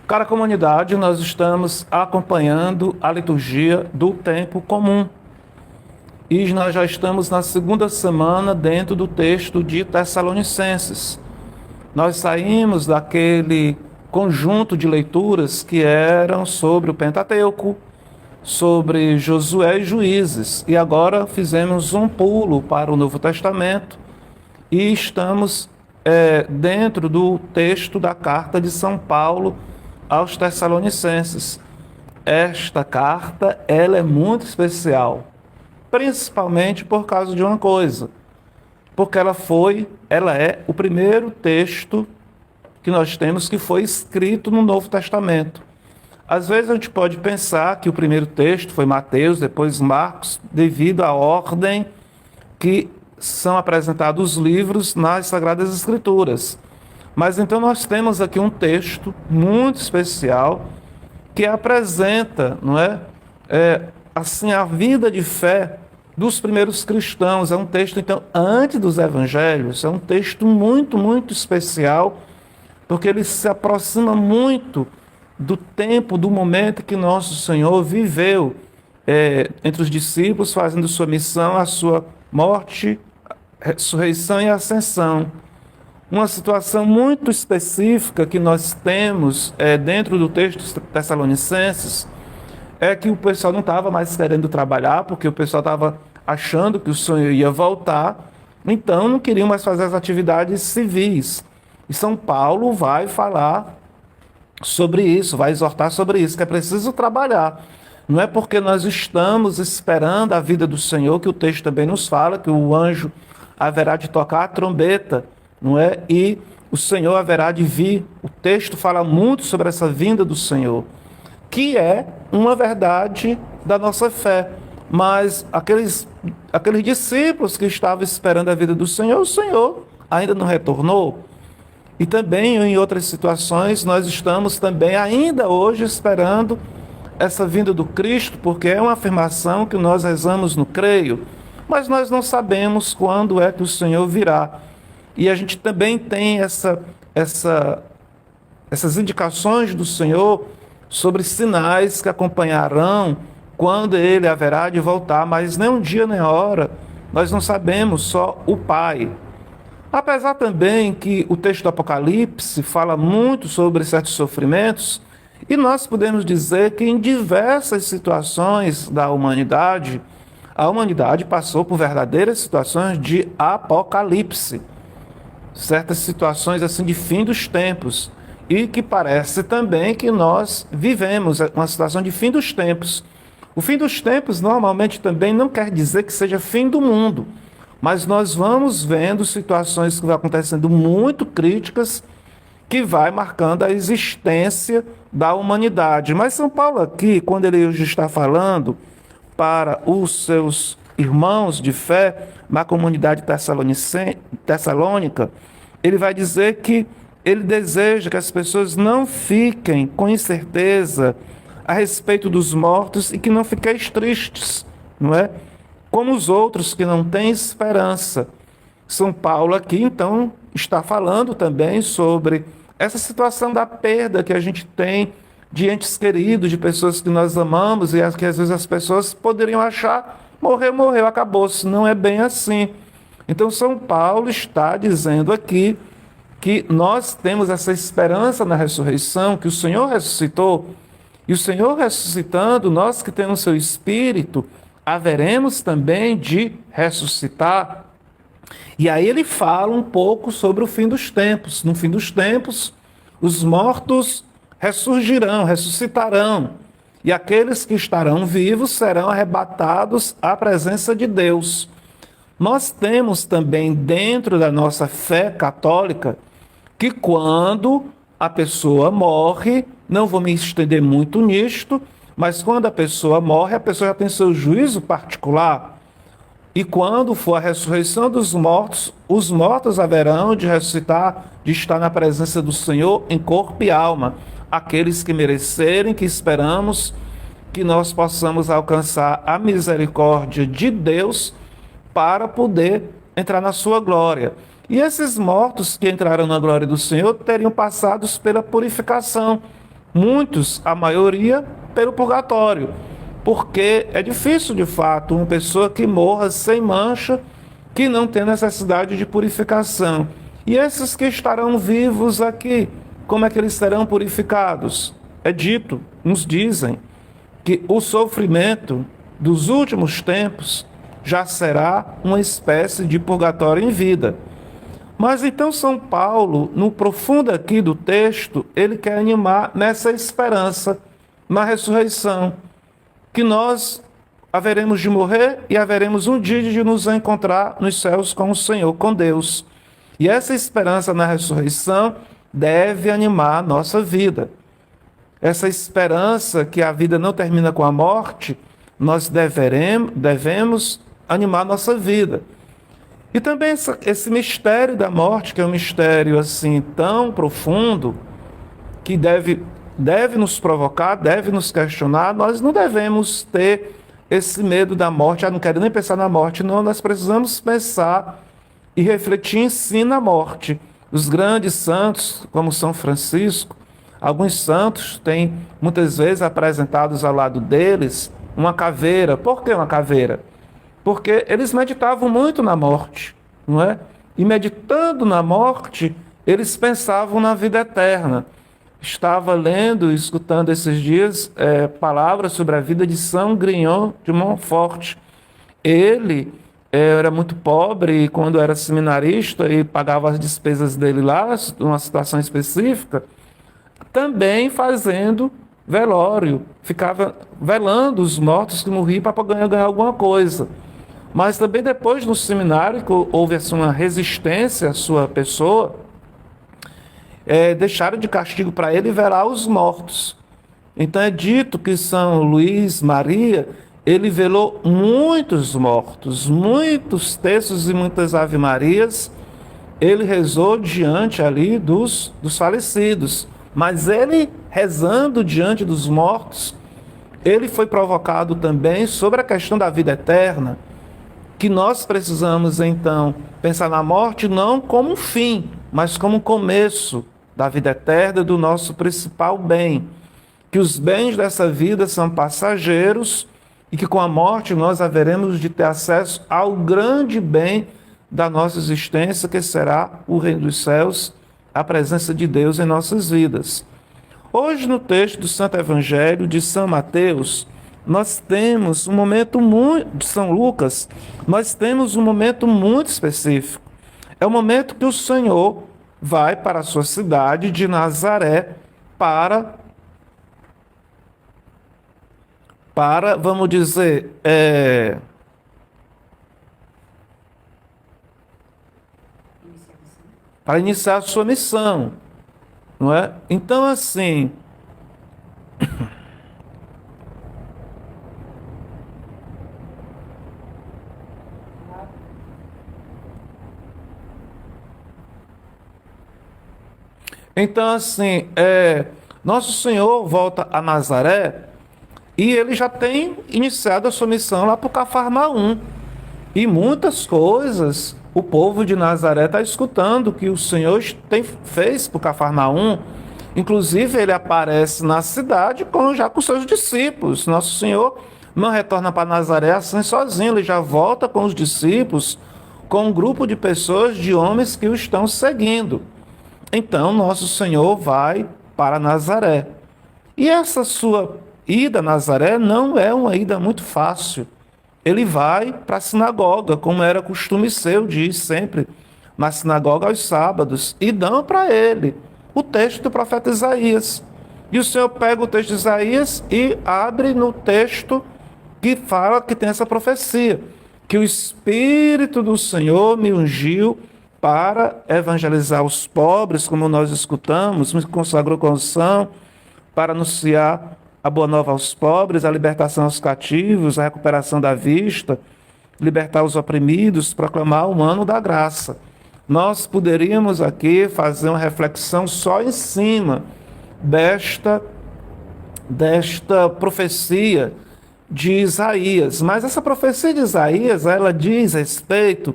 Cara comunidade, nós estamos acompanhando a liturgia do tempo comum e nós já estamos na segunda semana dentro do texto de Tessalonicenses. Nós saímos daquele conjunto de leituras que eram sobre o Pentateuco, sobre Josué e Juízes, e agora fizemos um pulo para o Novo Testamento e estamos dentro do texto da carta de São Paulo aos Tessalonicenses. Esta carta, ela é muito especial, principalmente por causa de uma coisa, porque ela é o primeiro texto que nós temos que foi escrito no Novo Testamento. Às vezes a gente pode pensar que o primeiro texto foi Mateus, depois Marcos, devido à ordem que são apresentados os livros nas Sagradas Escrituras. Mas então nós temos aqui um texto muito especial que apresenta, não é, assim a vida de fé dos primeiros cristãos. É um texto então antes dos evangelhos, é um texto muito, muito especial, porque ele se aproxima muito do tempo, do momento que nosso Senhor viveu entre os discípulos, fazendo sua missão, a sua morte, ressurreição e ascensão. Uma situação muito específica que nós temos dentro do texto dos Tessalonicenses é que o pessoal não estava mais querendo trabalhar, porque o pessoal estava achando que o Senhor ia voltar, então não queriam mais fazer as atividades civis. E São Paulo vai falar sobre isso, vai exortar sobre isso, que é preciso trabalhar. Não é porque nós estamos esperando a vida do Senhor, que o texto também nos fala, que o anjo haverá de tocar a trombeta, não é? E o Senhor haverá de vir. O texto fala muito sobre essa vinda do Senhor, que é uma verdade da nossa fé. Mas aqueles discípulos que estavam esperando a vida do Senhor, o Senhor ainda não retornou. E também em outras situações nós estamos também ainda hoje esperando essa vinda do Cristo, porque é uma afirmação que nós rezamos no creio, mas nós não sabemos quando é que o Senhor virá. E a gente também tem essas indicações do Senhor sobre sinais que acompanharão quando ele haverá de voltar, mas nem um dia nem hora, nós não sabemos, só o Pai. Apesar também que o texto do Apocalipse fala muito sobre certos sofrimentos, e nós podemos dizer que em diversas situações da humanidade, a humanidade passou por verdadeiras situações de apocalipse, certas situações assim de fim dos tempos, e que parece também que nós vivemos uma situação de fim dos tempos. O fim dos tempos normalmente também não quer dizer que seja fim do mundo, mas nós vamos vendo situações que vão acontecendo muito críticas, que vai marcando a existência da humanidade. Mas São Paulo aqui, quando ele hoje está falando para os seus irmãos de fé na comunidade tessalônica, ele vai dizer que ele deseja que as pessoas não fiquem com incerteza a respeito dos mortos e que não fiquem tristes, não é? Como os outros que não têm esperança. São Paulo aqui, então, está falando também sobre essa situação da perda que a gente tem de entes queridos, de pessoas que nós amamos, e que às vezes as pessoas poderiam achar, morreu, acabou-se. Não é bem assim. Então, São Paulo está dizendo aqui que nós temos essa esperança na ressurreição, que o Senhor ressuscitou, e o Senhor ressuscitando, nós que temos seu Espírito, haveremos também de ressuscitar. E aí ele fala um pouco sobre o fim dos tempos. No fim dos tempos, os mortos ressurgirão, ressuscitarão, e aqueles que estarão vivos serão arrebatados à presença de Deus. Nós temos também dentro da nossa fé católica que quando a pessoa morre, não vou me estender muito nisto, mas quando a pessoa morre, a pessoa já tem seu juízo particular. E quando for a ressurreição dos mortos, os mortos haverão de ressuscitar, de estar na presença do Senhor em corpo e alma. Aqueles que merecerem, que esperamos que nós possamos alcançar a misericórdia de Deus para poder entrar na sua glória. E esses mortos que entraram na glória do Senhor teriam passados pela purificação, muitos, a maioria, pelo purgatório, porque é difícil, de fato, uma pessoa que morra sem mancha, que não tem necessidade de purificação. E esses que estarão vivos aqui, como é que eles serão purificados? É dito, nos dizem, que o sofrimento dos últimos tempos já será uma espécie de purgatório em vida. Mas então São Paulo, no profundo aqui do texto, ele quer animar nessa esperança, na ressurreição, que nós haveremos de morrer e haveremos um dia de nos encontrar nos céus com o Senhor, com Deus. E essa esperança na ressurreição deve animar a nossa vida. Essa esperança que a vida não termina com a morte, nós devemos animar a nossa vida. E também esse mistério da morte, que é um mistério assim tão profundo, que deve nos provocar, deve nos questionar. Nós não devemos ter esse medo da morte. Não quero nem pensar na morte, não. Nós precisamos pensar e refletir em si na morte. Os grandes santos, como São Francisco, alguns santos têm muitas vezes apresentados ao lado deles uma caveira. Por que uma caveira? Porque eles meditavam muito na morte, não é? E meditando na morte, eles pensavam na vida eterna. Estava lendo e escutando esses dias palavras sobre a vida de São Grignon de Montfort. Ele era muito pobre e quando era seminarista e pagava as despesas dele lá, numa situação específica, também fazendo velório, ficava velando os mortos que morriam para ganhar alguma coisa. Mas também depois no seminário, que houve assim, uma resistência à sua pessoa, deixaram de castigo para ele velar os mortos. Então é dito que São Luís Maria, ele velou muitos mortos, muitos terços e muitas ave-marias, ele rezou diante ali dos falecidos. Mas ele, rezando diante dos mortos, ele foi provocado também sobre a questão da vida eterna, que nós precisamos, então, pensar na morte não como um fim, mas como um começo da vida eterna, do nosso principal bem. Que os bens dessa vida são passageiros e que com a morte nós haveremos de ter acesso ao grande bem da nossa existência, que será o reino dos céus, a presença de Deus em nossas vidas. Hoje, no texto do Santo Evangelho de São Mateus, nós temos um momento de São Lucas, nós temos um momento muito específico. É o momento que o Senhor vai para a sua cidade de Nazaré para vamos dizer, para iniciar a sua missão, não é? Então, assim, Nosso Senhor volta a Nazaré e ele já tem iniciado a sua missão lá para o Cafarnaum. E muitas coisas o povo de Nazaré está escutando que o Senhor fez para o Cafarnaum. Inclusive, ele aparece na cidade já com seus discípulos. Nosso Senhor não retorna para Nazaré assim sozinho, ele já volta com os discípulos, com um grupo de pessoas, de homens que o estão seguindo. Então, nosso Senhor vai para Nazaré. E essa sua ida a Nazaré não é uma ida muito fácil. Ele vai para a sinagoga, como era costume seu de ir sempre na sinagoga aos sábados, e dão para ele o texto do profeta Isaías. E o Senhor pega o texto de Isaías e abre no texto que fala que tem essa profecia, que o Espírito do Senhor me ungiu para evangelizar os pobres, como nós escutamos, me consagrou com unção, para anunciar a boa nova aos pobres, a libertação aos cativos, a recuperação da vista, libertar os oprimidos, proclamar o ano da graça. Nós poderíamos aqui fazer uma reflexão só em cima desta profecia de Isaías. Mas essa profecia de Isaías, ela diz respeito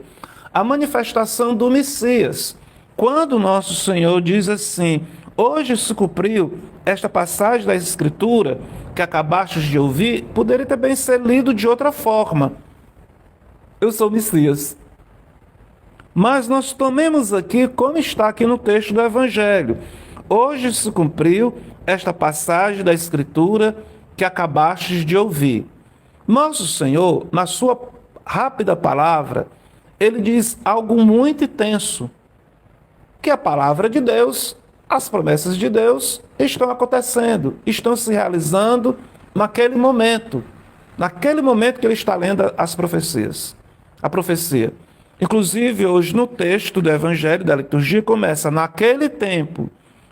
à manifestação do Messias. Quando nosso Senhor diz assim: hoje se cumpriu esta passagem da Escritura que acabastes de ouvir poderia também ser lido de outra forma. Eu sou o Messias. Mas nós tomemos aqui como está aqui no texto do Evangelho. Hoje se cumpriu esta passagem da Escritura que acabastes de ouvir. Nosso Senhor, na sua rápida palavra, ele diz algo muito intenso, que a palavra de Deus, as promessas de Deus estão acontecendo, estão se realizando naquele momento que ele está lendo as profecias, a profecia. Inclusive, hoje no texto do Evangelho, da liturgia, começa: naquele tempo,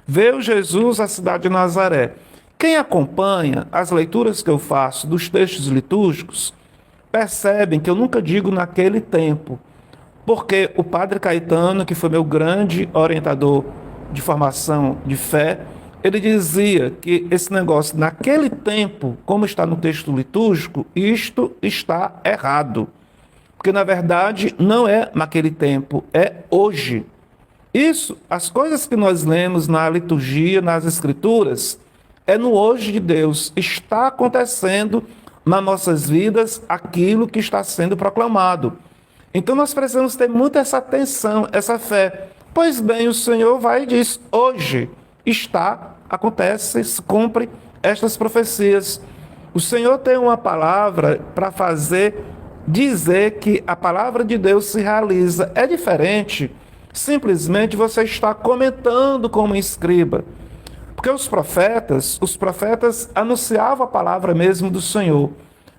veio Jesus à cidade de Nazaré. Quem acompanha as leituras que eu faço dos textos litúrgicos, percebem que eu nunca digo naquele tempo, porque o padre Caetano, que foi meu grande orientador de formação de fé, ele dizia que esse negócio, naquele tempo, como está no texto litúrgico, isto está errado. Porque, na verdade, não é naquele tempo, é hoje. Isso, as coisas que nós lemos na liturgia, nas Escrituras, é no hoje de Deus. Está acontecendo nas nossas vidas aquilo que está sendo proclamado. Então nós precisamos ter muito essa atenção, essa fé. Pois bem, o Senhor vai e diz: hoje acontece, se cumpre estas profecias. O Senhor tem uma palavra para dizer que a palavra de Deus se realiza. É diferente simplesmente você está comentando como escriba. Porque os profetas anunciavam a palavra mesmo do Senhor.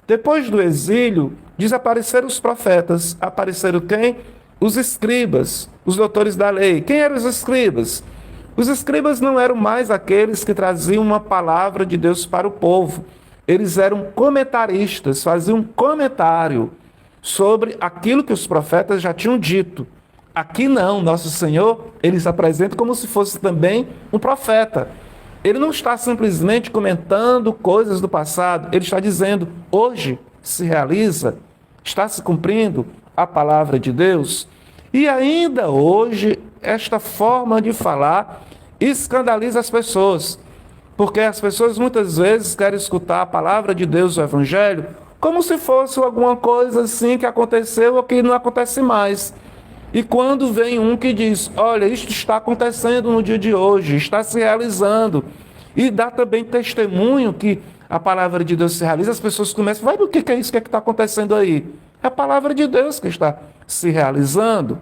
Depois do exílio, desapareceram os profetas. Apareceram quem? Os escribas, os doutores da lei. Quem eram os escribas? Os escribas não eram mais aqueles que traziam uma palavra de Deus para o povo. Eles eram comentaristas, faziam um comentário sobre aquilo que os profetas já tinham dito. Aqui não, nosso Senhor, ele se apresenta como se fosse também um profeta. Ele não está simplesmente comentando coisas do passado, ele está dizendo: hoje se realiza, está se cumprindo a palavra de Deus. E ainda hoje, esta forma de falar escandaliza as pessoas, porque as pessoas muitas vezes querem escutar a palavra de Deus, o Evangelho, como se fosse alguma coisa assim que aconteceu ou que não acontece mais. E quando vem um que diz: olha, isto está acontecendo no dia de hoje, está se realizando, e dá também testemunho que a palavra de Deus se realiza, as pessoas começam: vai, o que é isso que está acontecendo aí? É a palavra de Deus que está se realizando.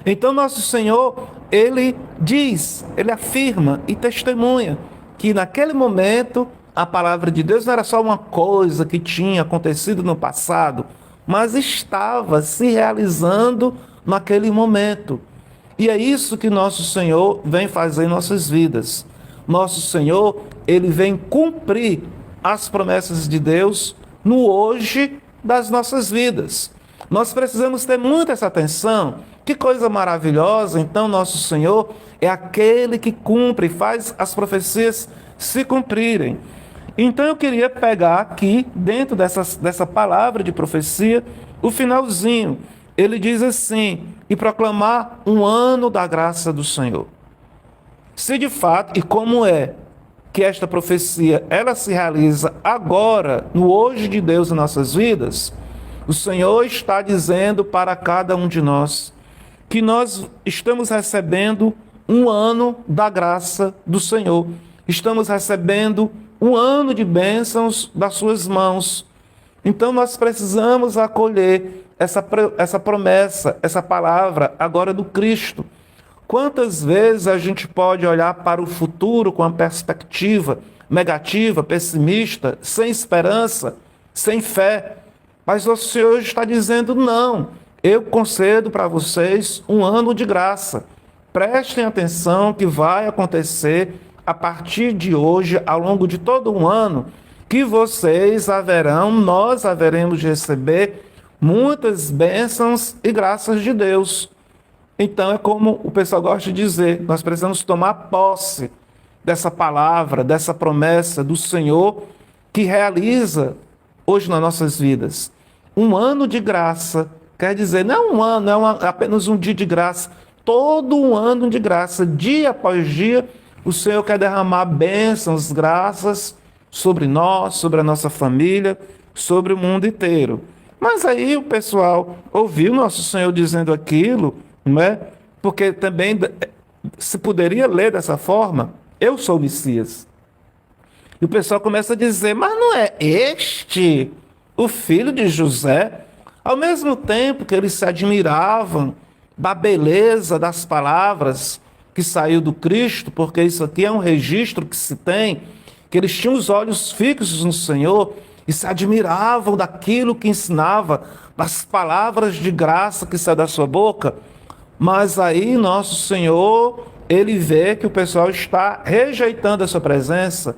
Então nosso Senhor, ele diz, ele afirma e testemunha que naquele momento a palavra de Deus não era só uma coisa que tinha acontecido no passado, mas estava se realizando naquele momento. E é isso que nosso Senhor vem fazer em nossas vidas. Nosso Senhor, ele vem cumprir as promessas de Deus no hoje das nossas vidas. Nós precisamos ter muita essa atenção. Que coisa maravilhosa! Então, nosso Senhor é aquele que cumpre, faz as profecias se cumprirem. Então, eu queria pegar aqui, dentro dessa palavra de profecia, o finalzinho. Ele diz assim: e proclamar um ano da graça do Senhor. Se de fato, e como é que esta profecia, ela se realiza agora, no hoje de Deus em nossas vidas, o Senhor está dizendo para cada um de nós que nós estamos recebendo um ano da graça do Senhor. Estamos recebendo um ano de bênçãos das suas mãos. Então nós precisamos acolher essa promessa, essa palavra agora do Cristo. Quantas vezes a gente pode olhar para o futuro com uma perspectiva negativa, pessimista, sem esperança, sem fé? Mas o Senhor está dizendo: não, eu concedo para vocês um ano de graça. Prestem atenção que vai acontecer a partir de hoje, ao longo de todo um ano, que nós haveremos de receber muitas bênçãos e graças de Deus. Então é como o pessoal gosta de dizer, nós precisamos tomar posse dessa palavra, dessa promessa do Senhor que realiza hoje nas nossas vidas. Um ano de graça, quer dizer, não é um ano, não é apenas um dia de graça, todo um ano de graça, dia após dia, O Senhor quer derramar bênçãos, graças sobre nós, sobre a nossa família, sobre o mundo inteiro. Mas aí o pessoal ouviu nosso Senhor dizendo aquilo, não é? Porque também se poderia ler dessa forma, eu sou o Messias. E o pessoal começa a dizer, mas não é este o filho de José? Ao mesmo tempo que eles se admiravam da beleza das palavras que saiu do Cristo, porque isso aqui é um registro que se tem, que eles tinham os olhos fixos no Senhor e se admiravam daquilo que ensinava, das palavras de graça que saem da sua boca. Mas aí nosso Senhor, ele vê que o pessoal está rejeitando a sua presença,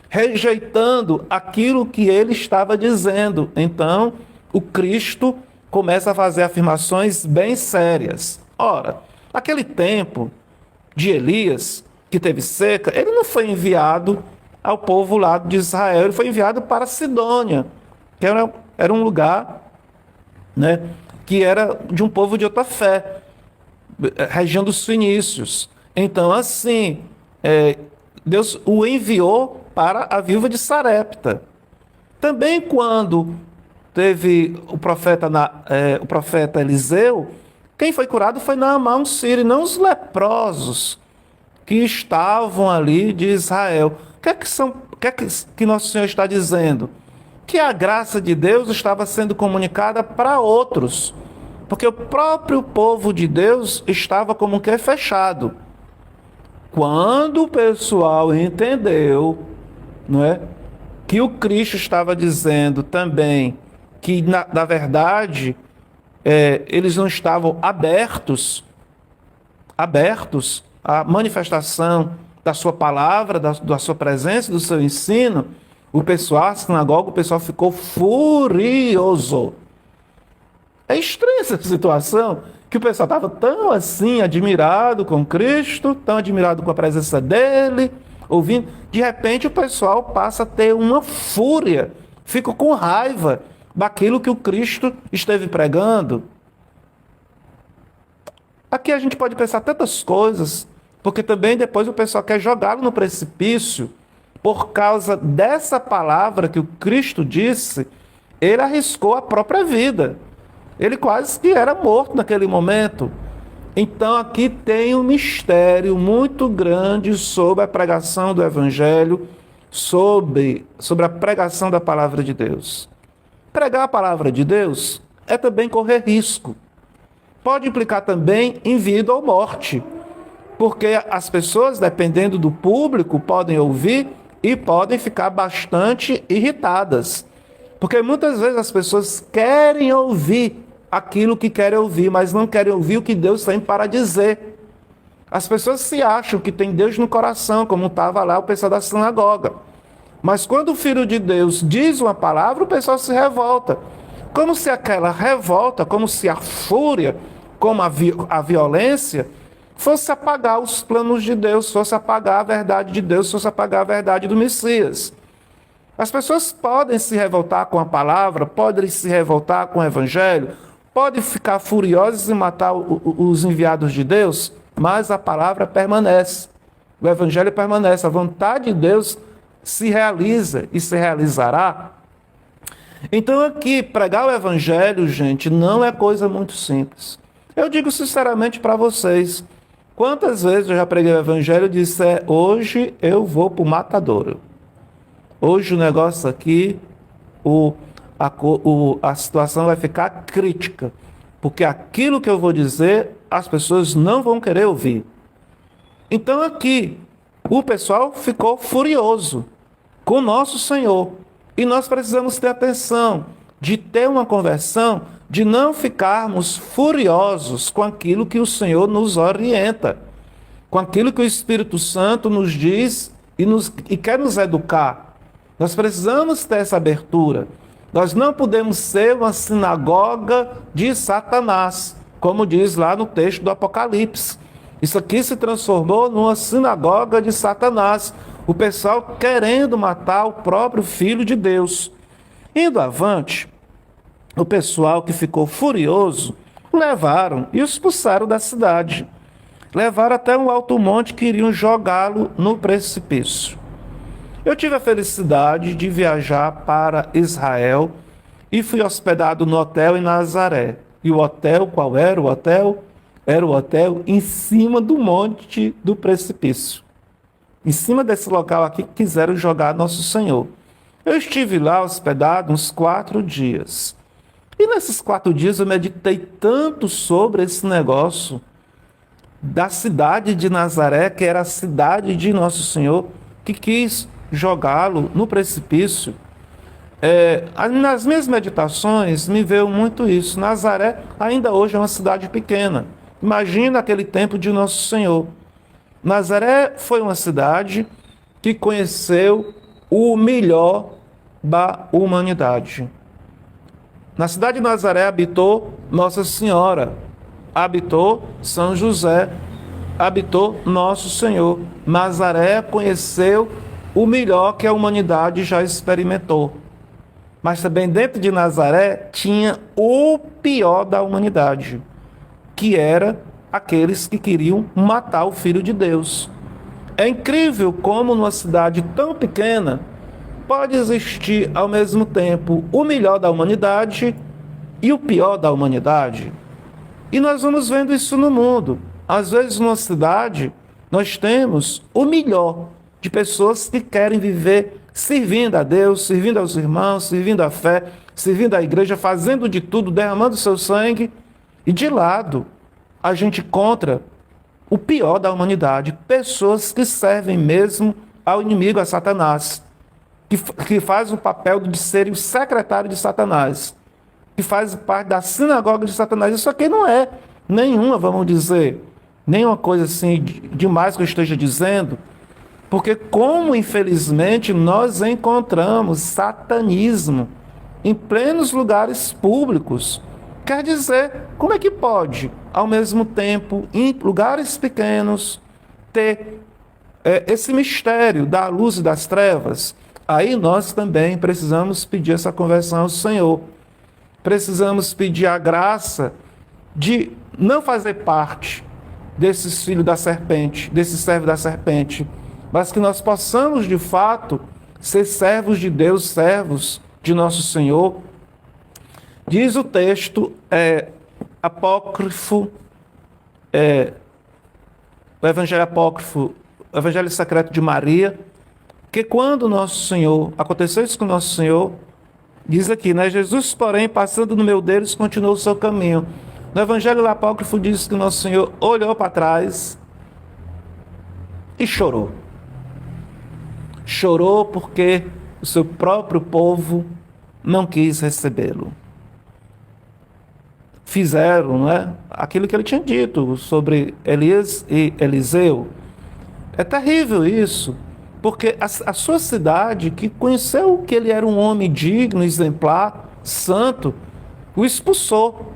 rejeitando aquilo que ele estava dizendo. Então, o Cristo começa a fazer afirmações bem sérias. Ora, naquele tempo de Elias, que teve seca, ele não foi enviado ao povo lá de Israel, ele foi enviado para Sidônia, que era um lugar, né, que era de um povo de outra fé, região dos fenícios. Então, assim, Deus o enviou para a viúva de Sarepta. Também quando teve o profeta Eliseu, quem foi curado foi Naamã, um sírio, não os leprosos que estavam ali de Israel. O que é que nosso Senhor está dizendo? Que a graça de Deus estava sendo comunicada para outros, porque o próprio povo de Deus estava como que fechado. Quando o pessoal entendeu, não é, que o Cristo estava dizendo também que, na verdade, eles não estavam abertos à manifestação da sua palavra, da sua presença, do seu ensino, a sinagoga, o pessoal ficou furioso. É estranha essa situação, que o pessoal estava tão assim admirado com Cristo, tão admirado com a presença dele, ouvindo, de repente o pessoal passa a ter uma fúria, fica com raiva daquilo que o Cristo esteve pregando. Aqui a gente pode pensar tantas coisas, porque também depois o pessoal quer jogá-lo no precipício, por causa dessa palavra que o Cristo disse, ele arriscou a própria vida. Ele quase que era morto naquele momento. Então aqui tem um mistério muito grande sobre a pregação do Evangelho, sobre a pregação da palavra de Deus. Pregar a palavra de Deus é também correr risco. Pode implicar também em vida ou morte, porque as pessoas, dependendo do público, podem ouvir e podem ficar bastante irritadas. Porque muitas vezes as pessoas querem ouvir aquilo que querem ouvir, mas não querem ouvir o que Deus tem para dizer. As pessoas se acham que tem Deus no coração, como estava lá o pessoal da sinagoga. Mas quando o Filho de Deus diz uma palavra, o pessoal se revolta. Como se aquela revolta, como se a fúria, como a violência, fosse apagar os planos de Deus, fosse apagar a verdade de Deus, fosse apagar a verdade do Messias. As pessoas podem se revoltar com a palavra, podem se revoltar com o Evangelho, podem ficar furiosas e matar os enviados de Deus, mas a palavra permanece, o Evangelho permanece, a vontade de Deus se realiza e se realizará. Então aqui, pregar o Evangelho, gente, não é coisa muito simples. Eu digo sinceramente para vocês, quantas vezes eu já preguei o Evangelho e disse, hoje eu vou para o matadouro. Hoje o negócio aqui, a situação vai ficar crítica, porque aquilo que eu vou dizer, as pessoas não vão querer ouvir. Então aqui, o pessoal ficou furioso com o nosso Senhor. E nós precisamos ter atenção de ter uma conversão, de não ficarmos furiosos com aquilo que o Senhor nos orienta, com aquilo que o Espírito Santo nos diz e quer nos educar. Nós precisamos ter essa abertura. Nós não podemos ser uma sinagoga de Satanás, como diz lá no texto do Apocalipse. Isso aqui se transformou numa sinagoga de Satanás. O pessoal querendo matar o próprio Filho de Deus. Indo avante, o pessoal que ficou furioso, levaram e o expulsaram da cidade. levaram até um alto monte que iriam jogá-lo no precipício. Eu tive a felicidade de viajar para Israel e fui hospedado no hotel em Nazaré. E o hotel, qual era o hotel? Era o hotel em cima do monte do precipício. Em cima desse local aqui que quiseram jogar Nosso Senhor. Eu estive lá hospedado uns 4 dias. E nesses 4 dias eu meditei tanto sobre esse negócio da cidade de Nazaré, que era a cidade de Nosso Senhor, que quis jogá-lo no precipício. Nas minhas meditações me veio muito isso. Nazaré ainda hoje é uma cidade pequena. Imagina aquele tempo de Nosso Senhor. Nazaré foi uma cidade que conheceu o melhor da humanidade. Na cidade de Nazaré habitou Nossa Senhora, habitou São José, habitou Nosso Senhor. Nazaré conheceu o melhor que a humanidade já experimentou. Mas também dentro de Nazaré tinha o pior da humanidade, que era aqueles que queriam matar o Filho de Deus. É incrível como numa cidade tão pequena pode existir ao mesmo tempo o melhor da humanidade e o pior da humanidade. E nós vamos vendo isso no mundo. Às vezes numa cidade nós temos o melhor de pessoas que querem viver servindo a Deus, servindo aos irmãos, servindo à fé, servindo à igreja, fazendo de tudo, derramando seu sangue. E de lado, a gente encontra o pior da humanidade, pessoas que servem mesmo ao inimigo, a Satanás, que faz o papel de serem o secretário de Satanás, que faz parte da sinagoga de Satanás. Isso aqui não é nenhuma, vamos dizer, nenhuma coisa assim demais que eu esteja dizendo, porque como infelizmente nós encontramos satanismo em plenos lugares públicos. Quer dizer, como é que pode, ao mesmo tempo, em lugares pequenos, ter esse mistério da luz e das trevas? Aí nós também precisamos pedir essa conversão ao Senhor. Precisamos pedir a graça de não fazer parte desses filhos da serpente, desses servos da serpente, mas que nós possamos, de fato, ser servos de Deus, servos de nosso Senhor. Diz o texto apócrifo, o Evangelho apócrifo, o Evangelho secreto de Maria, que quando nosso Senhor, aconteceu isso com nosso Senhor, diz aqui, né? Jesus, porém, passando no meio deles, continuou o seu caminho. No Evangelho apócrifo diz que nosso Senhor olhou para trás e chorou. Chorou porque o seu próprio povo não quis recebê-lo. Fizeram, não é? Aquilo que ele tinha dito sobre Elias e Eliseu. É terrível isso, porque a sua cidade, que conheceu que ele era um homem digno, exemplar, santo, o expulsou.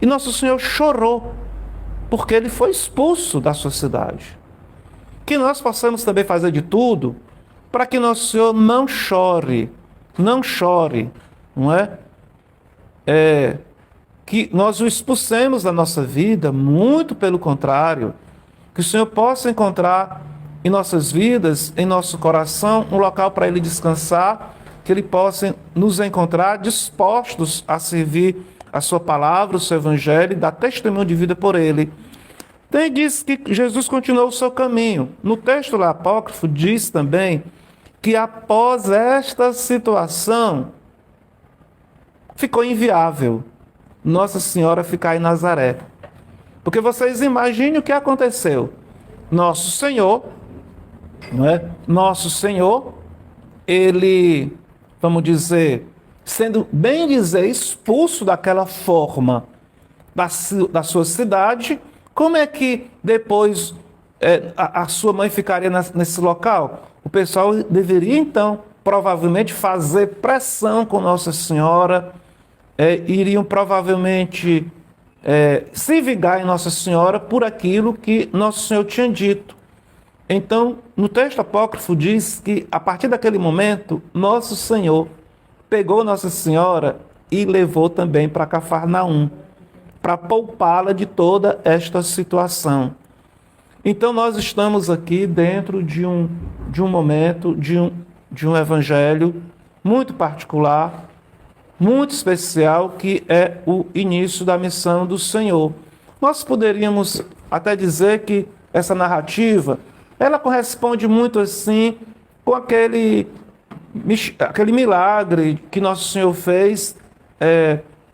E Nosso Senhor chorou, porque ele foi expulso da sua cidade. Que nós possamos também fazer de tudo para que Nosso Senhor não chore, não é? Que nós o expulsemos da nossa vida, muito pelo contrário, que o Senhor possa encontrar em nossas vidas, em nosso coração, um local para Ele descansar, que Ele possa nos encontrar dispostos a servir a Sua palavra, o Seu Evangelho, e dar testemunho de vida por Ele. Tem diz que Jesus continuou o seu caminho. No texto lá apócrifo diz também que após esta situação, ficou inviável Nossa Senhora ficar em Nazaré. Porque vocês imaginem o que aconteceu. Nosso Senhor, não é? Nosso Senhor, ele, vamos dizer, sendo, bem dizer, expulso daquela forma da sua cidade, como é que depois a sua mãe ficaria nesse local? O pessoal deveria, então, provavelmente fazer pressão com Nossa Senhora, iriam provavelmente se vingar em Nossa Senhora por aquilo que Nosso Senhor tinha dito. Então, no texto apócrifo diz que, a partir daquele momento, Nosso Senhor pegou Nossa Senhora e levou também para Cafarnaum. para poupá-la de toda esta situação. Então nós estamos aqui dentro de um momento, de um evangelho muito particular, muito especial, que é o início da missão do Senhor. Nós poderíamos até dizer que essa narrativa, ela corresponde muito assim com aquele milagre que Nosso Senhor fez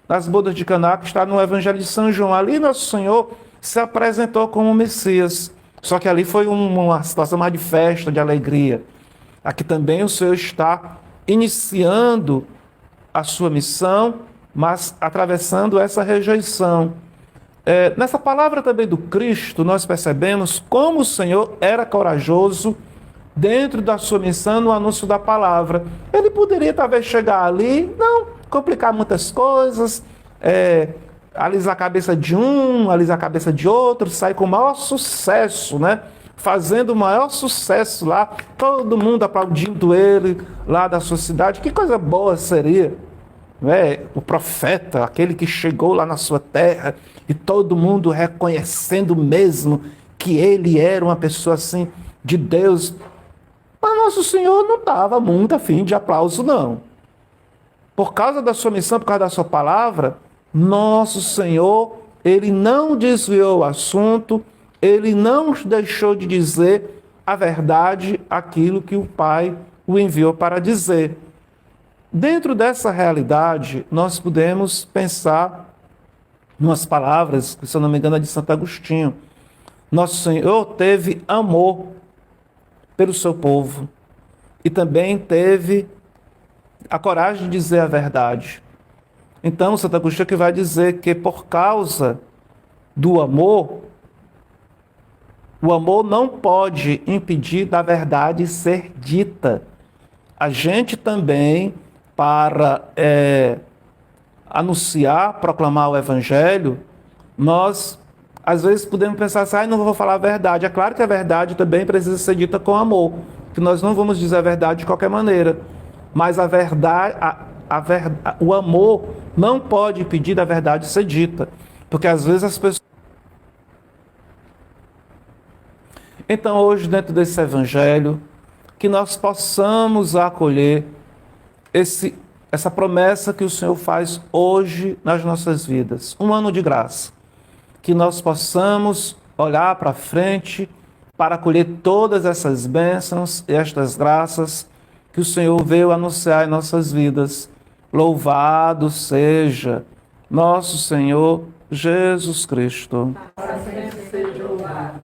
nas bodas de Caná, que está no Evangelho de São João. Ali Nosso Senhor se apresentou como Messias, só que ali foi uma situação mais de festa, de alegria. Aqui também o Senhor está iniciando a sua missão, mas atravessando essa rejeição. Nessa palavra também do Cristo, nós percebemos como o Senhor era corajoso dentro da sua missão no anúncio da palavra. Ele poderia talvez chegar ali, não complicar muitas coisas, alisar a cabeça de um, alisar a cabeça de outro, sair com o maior sucesso, né? Fazendo o maior sucesso lá, todo mundo aplaudindo ele lá da sua cidade. Que coisa boa seria, né? O profeta, aquele que chegou lá na sua terra e todo mundo reconhecendo mesmo que ele era uma pessoa assim de Deus. Mas Nosso Senhor não estava muito afim de aplauso, não. Por causa da sua missão, por causa da sua palavra, Nosso Senhor, ele não desviou o assunto, ele não deixou de dizer a verdade, aquilo que o Pai o enviou para dizer. Dentro dessa realidade, nós podemos pensar umas palavras, que, se eu não me engano, é de Santo Agostinho. Nosso Senhor teve amor pelo seu povo e também teve a coragem de dizer a verdade. Então, Santo Agostinho que vai dizer que por causa do amor, o amor não pode impedir da verdade ser dita. A gente também, para anunciar, proclamar o Evangelho, nós às vezes podemos pensar assim, não vou falar a verdade. É claro que a verdade também precisa ser dita com amor, que nós não vamos dizer a verdade de qualquer maneira. Mas a verdade, o amor não pode impedir da verdade ser dita, porque às vezes as pessoas... Então hoje, dentro desse Evangelho, que nós possamos acolher essa promessa que o Senhor faz hoje nas nossas vidas, um ano de graça, que nós possamos olhar para frente para acolher todas essas bênçãos e estas graças que o Senhor veio anunciar em nossas vidas. Louvado seja nosso Senhor Jesus Cristo.